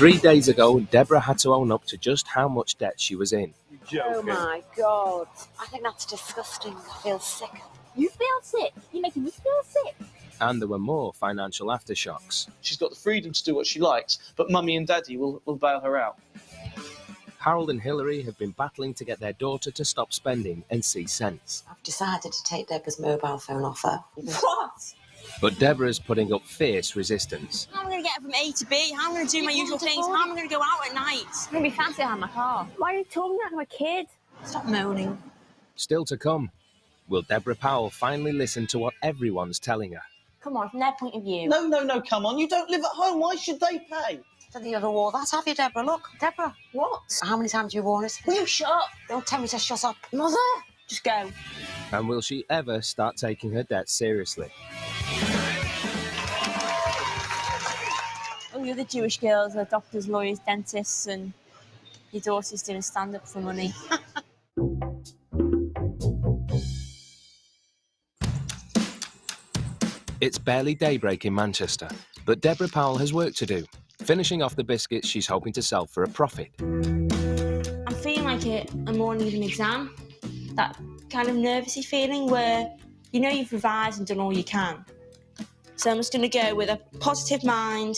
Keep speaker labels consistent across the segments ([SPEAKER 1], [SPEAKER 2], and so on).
[SPEAKER 1] 3 days ago, Deborah had to own up to just how much debt she was in.
[SPEAKER 2] Oh my God. I think that's disgusting. I feel sick.
[SPEAKER 3] You feel sick? You're making me feel sick.
[SPEAKER 1] And there were more financial aftershocks.
[SPEAKER 4] She's got the freedom to do what she likes, but Mummy and Daddy will bail her out.
[SPEAKER 1] Harold and Hilary have been battling to get their daughter to stop spending and see sense.
[SPEAKER 2] I've decided to take Deborah's mobile phone off her.
[SPEAKER 3] What?
[SPEAKER 1] But Deborah's putting up fierce resistance.
[SPEAKER 5] How am I going to get from A to B? How am I going to do my usual things? How am I going to go out at night?
[SPEAKER 3] It's going to be fancy to have my car. Why are you talking like I'm a kid?
[SPEAKER 5] Stop moaning.
[SPEAKER 1] Still to come. Will Deborah Powell finally listen to what everyone's telling her?
[SPEAKER 3] Come on, from their point of view.
[SPEAKER 4] No, come on. You don't live at home. Why should they pay?
[SPEAKER 2] Don't think you've ever wore that, have you, Deborah? Look, Deborah.
[SPEAKER 3] What?
[SPEAKER 2] How many times have you worn it?
[SPEAKER 3] Will you shut up?
[SPEAKER 2] Don't tell me to shut up.
[SPEAKER 3] Mother? Just go.
[SPEAKER 1] And will she ever start taking her debt seriously?
[SPEAKER 5] All the other Jewish girls are doctors, lawyers, dentists, and your daughter's doing stand-up for money.
[SPEAKER 1] It's barely daybreak in Manchester, but Deborah Powell has work to do, finishing off the biscuits she's hoping to sell for a profit.
[SPEAKER 5] I'm feeling like a morning of an exam. That kind of nervousy feeling where you know you've revised and done all you can. So I'm just going to go with a positive mind.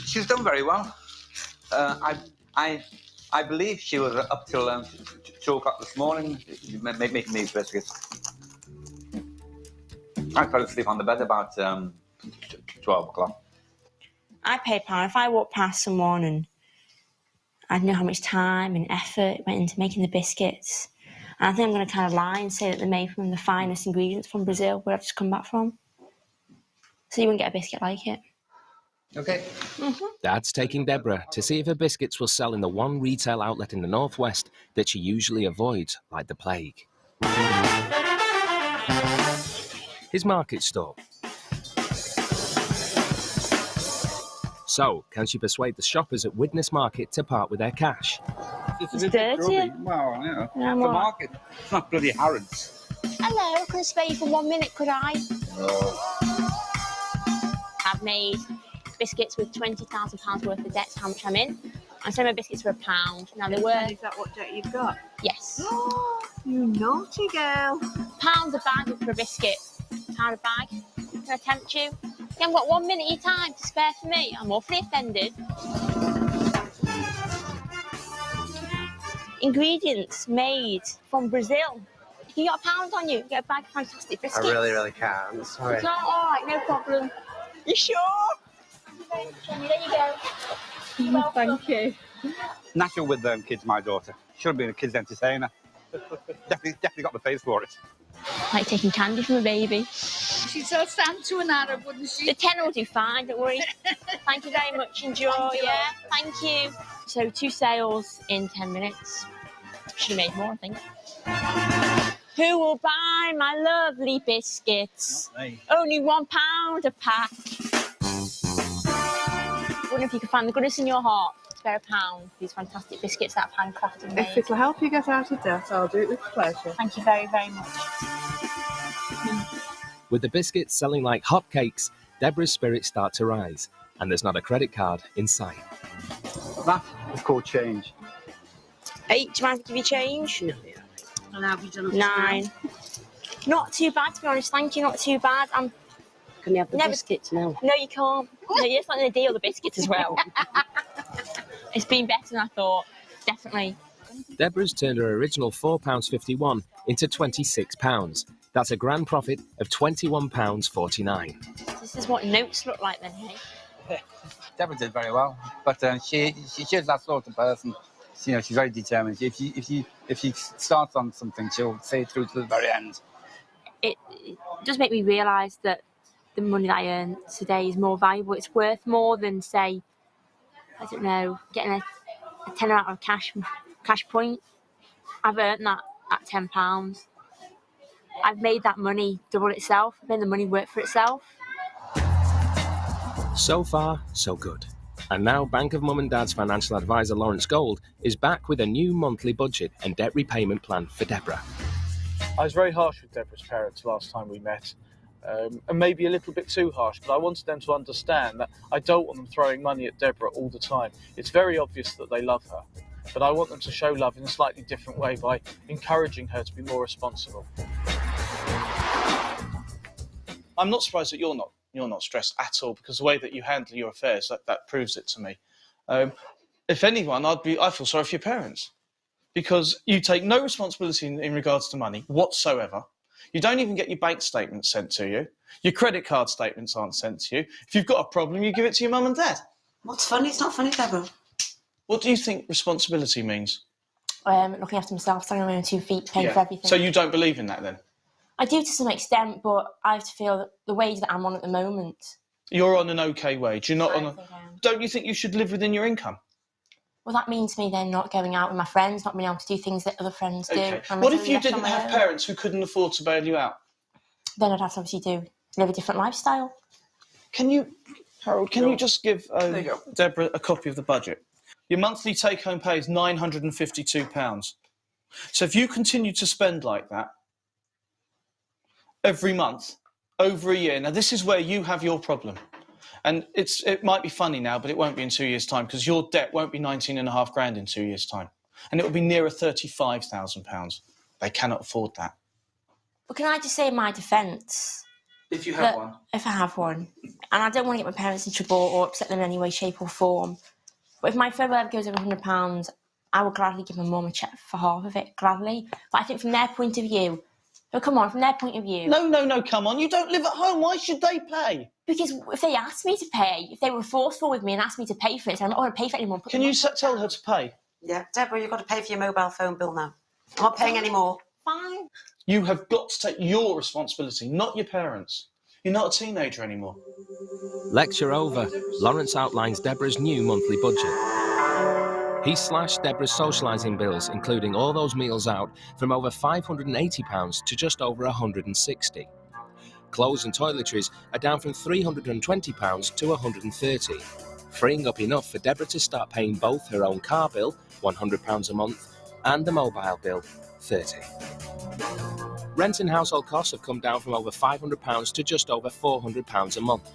[SPEAKER 6] She's done very well. I believe she was up till 2 o'clock this morning making these biscuits. I fell asleep on the bed about 12 o'clock.
[SPEAKER 5] I pay pound. If I walk past someone and I know how much time and effort went into making the biscuits, and I think I'm going to kind of lie and say that they're made from the finest ingredients from Brazil, where I've just come back from. So you wouldn't get a biscuit like it.
[SPEAKER 6] Okay.
[SPEAKER 1] Dad's taking Deborah to see if her biscuits will sell in the one retail outlet in the northwest that she usually avoids like the plague. His market stall. So, can she persuade the shoppers at Widnes Market to part with their cash?
[SPEAKER 5] It's dirty.
[SPEAKER 6] Well, you know,
[SPEAKER 5] Yeah,
[SPEAKER 6] the market. It's not bloody Harrods.
[SPEAKER 5] Hello, could I spare you for 1 minute, could I? I've made biscuits with £20,000 worth of debts, how much I'm in. And some of my biscuits were £1. Now they were...
[SPEAKER 7] Is that what debt you've got?
[SPEAKER 5] Yes.
[SPEAKER 7] Oh, you naughty girl.
[SPEAKER 5] £1 a bag for a biscuit. £1 a bag. Can I tempt you? You haven't got 1 minute of your time to spare for me. I'm awfully offended. Ingredients made from Brazil. You got £1 on you, get a bag of fantastic biscuits.
[SPEAKER 8] I really can't. Sorry.
[SPEAKER 5] It's all right, no problem. You sure? There you go. You're welcome.
[SPEAKER 7] Thank you.
[SPEAKER 6] Natural with kids, my daughter. Should have been a kids' entertainer. definitely got the face for it.
[SPEAKER 5] Like taking candy from a baby.
[SPEAKER 7] She'd sell Sam to an Arab, wouldn't she?
[SPEAKER 5] The tenner will do fine, don't worry. Thank you very much. Enjoy, yeah? Thank you. So 2 sales in 10 minutes. Should have made more, I think. Who will buy my lovely biscuits?
[SPEAKER 6] Not me.
[SPEAKER 5] Only £1 a pack. Wonder if you can find the goodness in your heart to spare £1 for these fantastic biscuits that I've handcrafted and made.
[SPEAKER 7] If it'll help you get out of debt, I'll do it with pleasure.
[SPEAKER 5] Thank you very, very much.
[SPEAKER 1] With the biscuits selling like hotcakes, Deborah's spirits start to rise, and there's not a credit card in sight.
[SPEAKER 6] That is called change.
[SPEAKER 5] 8, do you mind if I give you change?
[SPEAKER 7] No, yeah. And have you done it?
[SPEAKER 5] 9. Not too bad, to be honest. Thank you, not too bad.
[SPEAKER 2] Can you have the
[SPEAKER 5] Never-
[SPEAKER 2] biscuits now?
[SPEAKER 5] No, you can't. No, you're just not going to deal the biscuits as well. It's been better than I thought, definitely.
[SPEAKER 1] Deborah's turned her original £4.51 into £26. That's a grand profit of £21.49.
[SPEAKER 5] This is what notes look like then, hey?
[SPEAKER 6] Deborah did very well, but she is that sort of person. You know, she's very determined. If she starts on something, she'll see it through to the very end.
[SPEAKER 5] It does make me realise that the money that I earn today is more valuable. It's worth more than, say, I don't know, getting a tenner out of cash point. I've earned that at £10. I've made that money double itself. I've made the money work for itself.
[SPEAKER 1] So far, so good. And now Bank of Mum and Dad's financial advisor Lawrence Gold is back with a new monthly budget and debt repayment plan for Deborah.
[SPEAKER 4] I was very harsh with Deborah's parents last time we met. and maybe a little bit too harsh, but I wanted them to understand that I don't want them throwing money at Deborah all the time. It's very obvious that they love her, but I want them to show love in a slightly different way by encouraging her to be more responsible. I'm not surprised that you're not stressed at all, because the way that you handle your affairs, that proves it to me. If anyone, I feel sorry for your parents, because you take no responsibility in regards to money whatsoever. You don't even get your bank statements sent to you. Your credit card statements aren't sent to you. If you've got a problem, you give it to your mum and dad.
[SPEAKER 2] What's funny? It's not funny, Deborah.
[SPEAKER 4] What do you think responsibility means?
[SPEAKER 5] Looking after myself, standing on my own 2 feet, paying for everything.
[SPEAKER 4] So you don't believe in that then?
[SPEAKER 5] I do to some extent, but I have to feel that the wage that I'm on at the moment.
[SPEAKER 4] You're on an okay wage. You're not on a... Don't you think you should live within your income?
[SPEAKER 5] Well, that means me then not going out with my friends, not being able to do things that other friends do.
[SPEAKER 4] Okay. What if you didn't have parents who couldn't afford to bail you out?
[SPEAKER 5] Then I'd have to obviously live a different lifestyle.
[SPEAKER 4] Harold, can you just give Deborah a copy of the budget? Your monthly take-home pay is £952. So if you continue to spend like that every month, over a year, now this is where you have your problem. And it might be funny now, but it won't be in 2 years' time, because your debt won't be 19.5 grand in 2 years' time. And it will be nearer £35,000. They cannot afford that.
[SPEAKER 5] But can I just say in my defence...
[SPEAKER 4] If you have one.
[SPEAKER 5] If I have one. And I don't want to get my parents in trouble or upset them in any way, shape or form. But if my phone bill ever goes over £100, I will gladly give my mum a cheque for half of it, gladly. But I think from their point of view... Oh, come on, from their point of view...
[SPEAKER 4] No, come on. You don't live at home. Why should they pay?
[SPEAKER 5] Because if they asked me to pay, if they were forceful with me and asked me to pay for it, so I'm not going to pay for it anymore.
[SPEAKER 4] Can you tell her to pay?
[SPEAKER 2] Yeah, Deborah, you've got to pay for your mobile phone bill now. I'm not paying any more.
[SPEAKER 5] Fine.
[SPEAKER 4] You have got to take your responsibility, not your parents'. You're not a teenager anymore.
[SPEAKER 1] Lecture over. Lawrence outlines Deborah's new monthly budget. He slashed Deborah's socialising bills, including all those meals out, from over £580 to just over £160. Clothes and toiletries are down from £320 to £130, freeing up enough for Deborah to start paying both her own car bill, £100 a month, and the mobile bill, £30. Rent and household costs have come down from over £500 to just over £400 a month.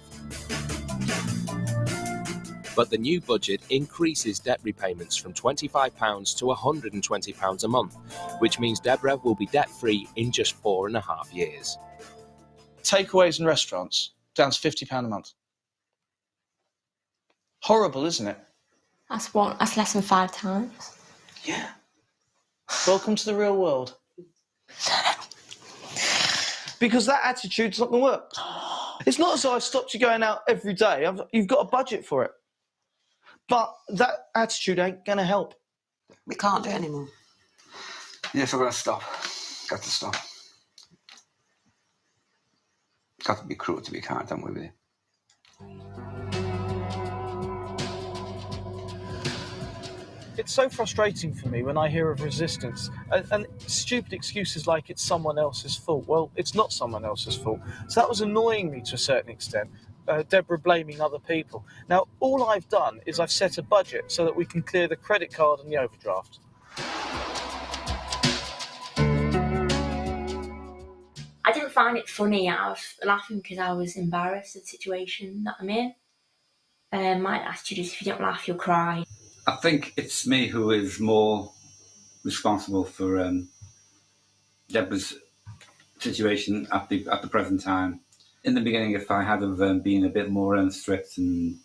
[SPEAKER 1] But the new budget increases debt repayments from £25 to £120 a month, which means Deborah will be debt-free in just 4.5 years.
[SPEAKER 4] Takeaways and restaurants, down to £50 a month. Horrible, isn't it?
[SPEAKER 5] That's less than 5 times.
[SPEAKER 4] Yeah. Welcome to the real world. Because that attitude's not going to work. It's not as though I've stopped you going out every day. You've got a budget for it. But that attitude ain't going to help.
[SPEAKER 2] We can't do it anymore.
[SPEAKER 6] Yes, I've got to stop. Got to stop. Got to be cruel to be kind, haven't we, with you?
[SPEAKER 4] It's so frustrating for me when I hear of resistance and stupid excuses like it's someone else's fault. Well, it's not someone else's fault. So that was annoying me to a certain extent. Deborah blaming other people. Now, all I've done is I've set a budget so that we can clear the credit card and the overdraft.
[SPEAKER 5] I didn't find it funny. I was laughing because I was embarrassed at the situation that I'm in. My attitude is if you don't laugh, you'll cry.
[SPEAKER 6] I think it's me who is more responsible for Deborah's situation at the present time. In the beginning, if I had have been a bit more strict and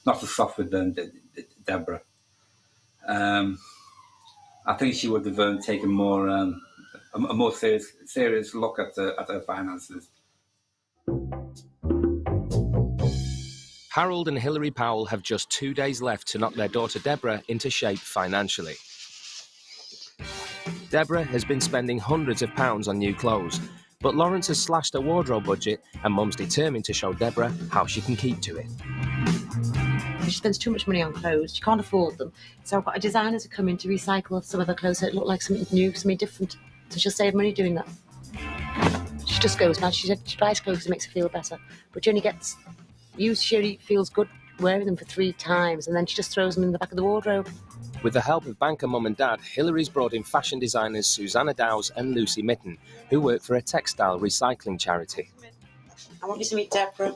[SPEAKER 6] not so soft with Deborah, I think she would have taken a more serious look at her finances.
[SPEAKER 1] Harold and Hilary Powell have just 2 days left to knock their daughter Deborah into shape financially. Deborah has been spending hundreds of pounds on new clothes, but Lawrence has slashed her wardrobe budget and Mum's determined to show Deborah how she can keep to it.
[SPEAKER 8] She spends too much money on clothes, she can't afford them. So I've got a designer to come in to recycle some of the clothes so it look like something new, something different. So she'll save money doing that. She just goes mad. She buys clothes and makes her feel better, but she only gets used. She only feels good wearing them for 3 times, and then she just throws them in the back of the wardrobe.
[SPEAKER 1] With the help of banker Mum and Dad, Hilary's brought in fashion designers Susanna Dowes and Lucy Mitten, who work for a textile recycling charity.
[SPEAKER 8] I want you to meet Deborah.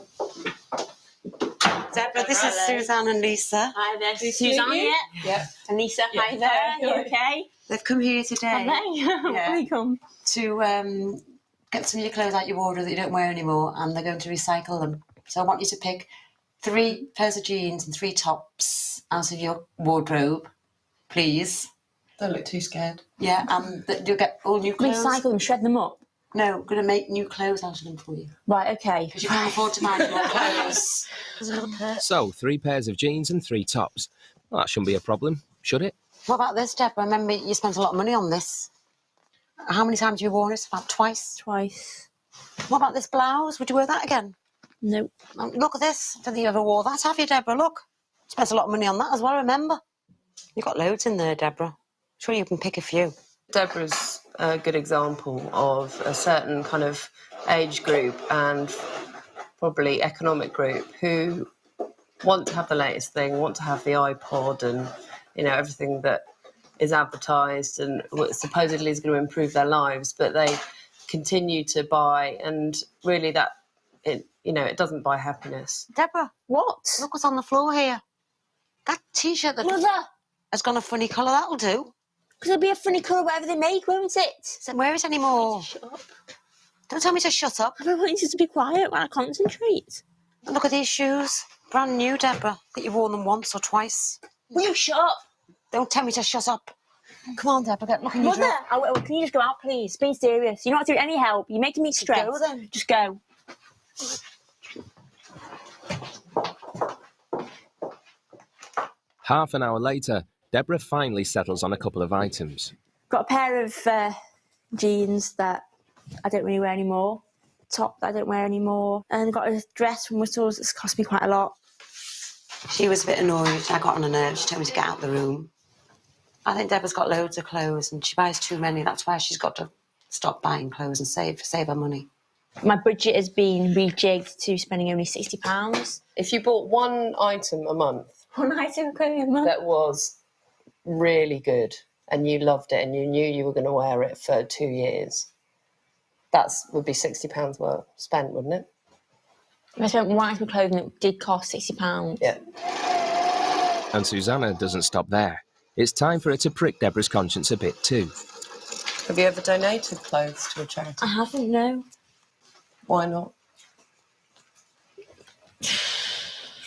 [SPEAKER 8] Deborah, this is Suzanne and Lisa.
[SPEAKER 3] Hi there, Suzanne.
[SPEAKER 8] Yeah.
[SPEAKER 3] And Lisa, hi there. You okay?
[SPEAKER 8] They've come here today
[SPEAKER 3] Have they?
[SPEAKER 8] Yeah.
[SPEAKER 3] They come.
[SPEAKER 8] to get some of your clothes out your wardrobe that you don't wear anymore, and they're going to recycle them. So I want you to pick 3 pairs of jeans and 3 tops out of your wardrobe, please.
[SPEAKER 9] Don't look too scared.
[SPEAKER 8] Yeah, and you'll get all new clothes.
[SPEAKER 3] Recycle them, shred them up.
[SPEAKER 8] No, I'm going to make new clothes out of them for you.
[SPEAKER 3] Right, okay.
[SPEAKER 8] Because you can't afford to buy more clothes. There's a little purse.
[SPEAKER 1] So, 3 pairs of jeans and 3 tops. Well, that shouldn't be a problem, should it?
[SPEAKER 8] What about this, Deborah? Remember, you spent a lot of money on this. How many times have you worn it? About twice?
[SPEAKER 3] Twice.
[SPEAKER 8] What about this blouse? Would you wear that again?
[SPEAKER 3] Nope.
[SPEAKER 8] Look at this. I don't think you ever wore that, have you, Deborah? Look. Spent a lot of money on that as well, remember? You've got loads in there, Deborah. Sure you can pick a few.
[SPEAKER 9] Deborah's a good example of a certain kind of age group and probably economic group who want to have the latest thing, want to have the iPod and, you know, everything that is advertised and what supposedly is going to improve their lives, but they continue to buy, and really that, it doesn't buy happiness.
[SPEAKER 8] Deborah,
[SPEAKER 3] What?
[SPEAKER 8] look what's on the floor here. That T-shirt that
[SPEAKER 3] Mother!
[SPEAKER 8] has gone a funny colour, that'll do.
[SPEAKER 3] Because it'll be a funny colour whatever they make, won't it?
[SPEAKER 8] Don't wear it anymore.
[SPEAKER 3] Shut up.
[SPEAKER 8] Don't tell me to shut up.
[SPEAKER 3] I don't want you to be quiet while I concentrate.
[SPEAKER 8] And look at these shoes. Brand new, Deborah. I think you've worn them once or twice.
[SPEAKER 3] Will you shut up?
[SPEAKER 8] Don't tell me to shut up. Come on, Deborah, get looking your
[SPEAKER 3] Mother! Can you just go out, please? Be serious. You're not doing any help. You're making me stressed.
[SPEAKER 8] Go then.
[SPEAKER 3] Just go.
[SPEAKER 1] Half an hour later, Deborah finally settles on a couple of items.
[SPEAKER 5] Got a pair of jeans that I don't really wear anymore. Top that I don't wear anymore. And got a dress from Whistles that's cost me quite a lot.
[SPEAKER 8] She was a bit annoyed. I got on her nerves. She told me to get out of the room. I think Deborah's got loads of clothes and she buys too many. That's why she's got to stop buying clothes and save her money.
[SPEAKER 5] My budget has been rejigged to spending only £60.
[SPEAKER 9] If you bought one item a month
[SPEAKER 5] One item of clothing a month.
[SPEAKER 9] that was really good and you loved it and you knew you were going to wear it for 2 years, that would be £60 worth spent, wouldn't it?
[SPEAKER 5] If I spent one item of clothing that did cost £60.
[SPEAKER 9] Yeah.
[SPEAKER 1] And Susanna doesn't stop there. It's time for her to prick Deborah's conscience a bit too.
[SPEAKER 9] Have you ever donated clothes to a charity?
[SPEAKER 5] I haven't, no.
[SPEAKER 9] Why not?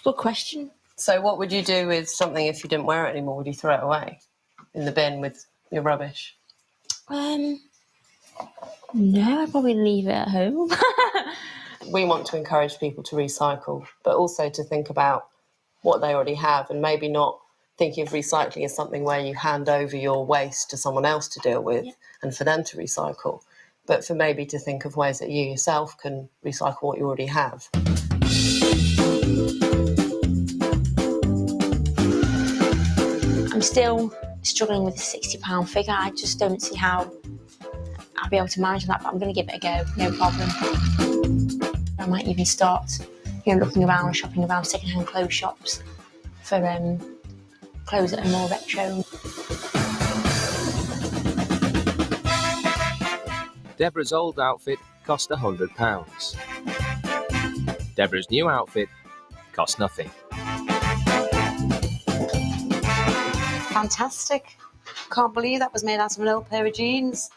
[SPEAKER 5] Good question.
[SPEAKER 9] So what would you do with something if you didn't wear it anymore? Would you throw it away in the bin with your rubbish?
[SPEAKER 5] No, I'd probably leave it at home.
[SPEAKER 9] We want to encourage people to recycle, but also to think about what they already have and maybe not thinking of recycling as something where you hand over your waste to someone else to deal with and for them to recycle, but for maybe to think of ways that you yourself can recycle what you already have.
[SPEAKER 5] I'm still struggling with the £60 figure. I just don't see how I'll be able to manage that, but I'm going to give it a go, no problem. I might even start, looking around and shopping around second-hand clothes shops for clothes that are more retro.
[SPEAKER 1] Deborah's old outfit cost £100. Deborah's new outfit cost nothing.
[SPEAKER 8] Fantastic. Can't believe that was made out of an old pair of jeans.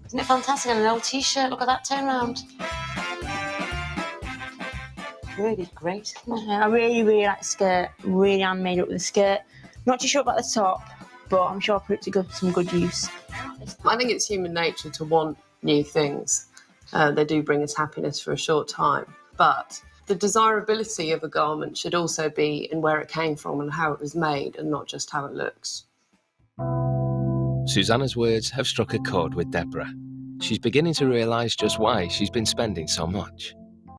[SPEAKER 8] Isn't it fantastic? And an old T-shirt. Look at that turnaround. Really great.
[SPEAKER 5] I really, really like the skirt. Really am made up with the skirt. Not too sure about the top, but I'm sure I'll put it to some good use.
[SPEAKER 9] I think it's human nature to want new things. They do bring us happiness for a short time, but the desirability of a garment should also be in where it came from and how it was made and not just how it looks.
[SPEAKER 1] Susanna's words have struck a chord with Deborah. She's beginning to realise just why she's been spending so much.